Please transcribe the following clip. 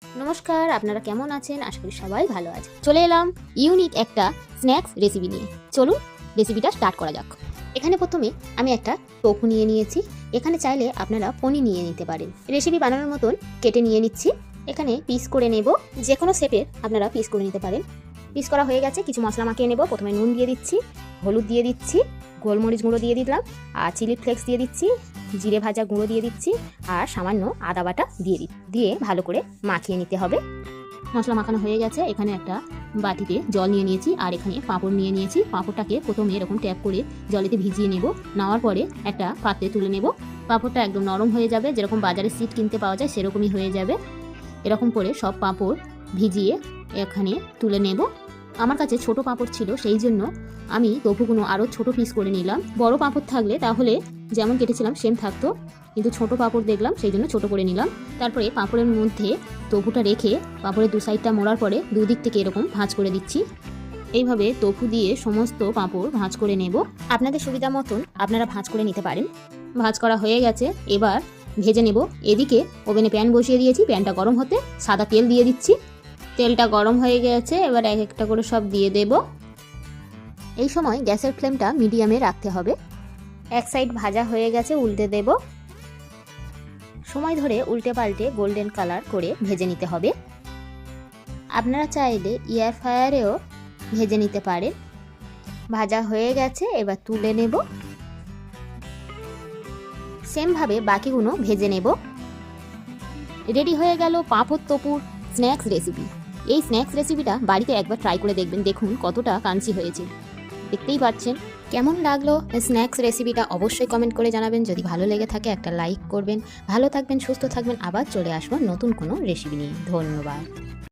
নমস্কার, আপনারা কেমন আছেন? আশা করি সবাই ভালো আছে। চলে এলাম ইউনিক একটা স্ন্যাক্স রেসিপি নিয়ে। চলুন রেসিপিটা স্টার্ট করা যাক। এখানে প্রথমে আমি একটা টোফু নিয়ে নিয়েছি। এখানে চাইলে আপনারা পনির নিয়ে নিতে পারেন। রেসিপি বানানোর মতন কেটে নিয়ে নিচ্ছি। এখানে পিস করে নেব, যে কোনো শেপের আপনারা পিস করে নিতে পারেন। পিস করা হয়ে গেছে, কিছু মশলা মাখিয়ে নেব। প্রথমে নুন দিয়ে দিচ্ছি, হলুদ দিয়ে দিচ্ছি, গোলমরিচ গুঁড়ো দিয়ে দিলাম, আর চিলি ফ্লেক্স দিয়ে দিচ্ছি, জিরে ভাজা গুঁড়ো দিয়ে দিচ্ছি, আর সামান্য আদা বাটা দিয়ে ভালো করে মাখিয়ে নিতে হবে। মশলা মাখানো হয়ে গেছে। এখানে একটা বাটিতে জল নিয়ে নিয়েছি, আর এখানে পাঁপড় নিয়ে নিয়েছি। পাঁপড়টাকে প্রথমে এরকম ট্যাপ করে জলেতে ভিজিয়ে নেব। নেওয়ার পরে একটা পাত্রে তুলে নেব। পাঁপড়টা একদম নরম হয়ে যাবে, যেরকম বাজারে সিট কিনতে পাওয়া যায় সেরকমই হয়ে যাবে। এরকম করে সব পাঁপড় ভিজিয়ে এখানে তুলে নেব। আমার কাছে ছোট পাঁপড় ছিল, সেই জন্য আমি টোফুগুলো আরও ছোট পিস করে নিলাম। বড় পাঁপড় থাকলে তাহলে যেমন কেটেছিলাম সেম থাকতো, কিন্তু ছোট পাঁপড় দেখলাম সেই জন্য ছোট করে নিলাম। তারপরে পাঁপড়ের মধ্যে টোফুটা রেখে পাঁপড়ের দু সাইডটা মোড়ার পরে দুদিক থেকে এরকম ভাঁজ করে দিচ্ছি। এইভাবে টোফু দিয়ে সমস্ত পাঁপড় ভাঁজ করে নেব। আপনাদের সুবিধা মতন আপনারা ভাঁজ করে নিতে পারেন। ভাঁজ করা হয়ে গেছে, এবার ভেজে নেব। এদিকে ওভেনে প্যান বসিয়ে দিয়েছি, প্যানটা গরম হতে সাদা তেল দিয়ে দিচ্ছি। তেলটা গরম হয়ে গেছে, এবার এক একটা করে সব দিয়ে দেব। এই সময় গ্যাসের ফ্লেমটা মিডিয়ামে রাখতে হবে। এক সাইড ভাজা হয়ে গেছে, উল্টে দেব। সময় ধরে উল্টে পাল্টে গোল্ডেন কালার করে ভেজে নিতে হবে। আপনারা চাইলে এয়ার ফ্রায়ারেও ভেজে নিতে পারেন। ভাজা হয়ে গেছে, এবার তুলে নেব। সেমভাবে বাকিগুলো ভেজে নেব। রেডি হয়ে গেল পাঁপড় টোফুর স্ন্যাক্স রেসিপি। এই স্ন্যাক্স রেসিপিটা বাড়িতে একবার ট্রাই করে দেখবেন, দেখুন কতটা ক্রাঞ্চি হয়েছে। দেখতেই পাচ্ছেন। কেমন লাগলো স্ন্যাক্স রেসিপিটা অবশ্যই কমেন্ট করে জানাবেন। যদি ভালো লেগে থাকে একটা লাইক করবেন। ভালো থাকবেন, সুস্থ থাকবেন। আবার চলে আসবো নতুন কোনো রেসিপি নিয়ে। ধন্যবাদ।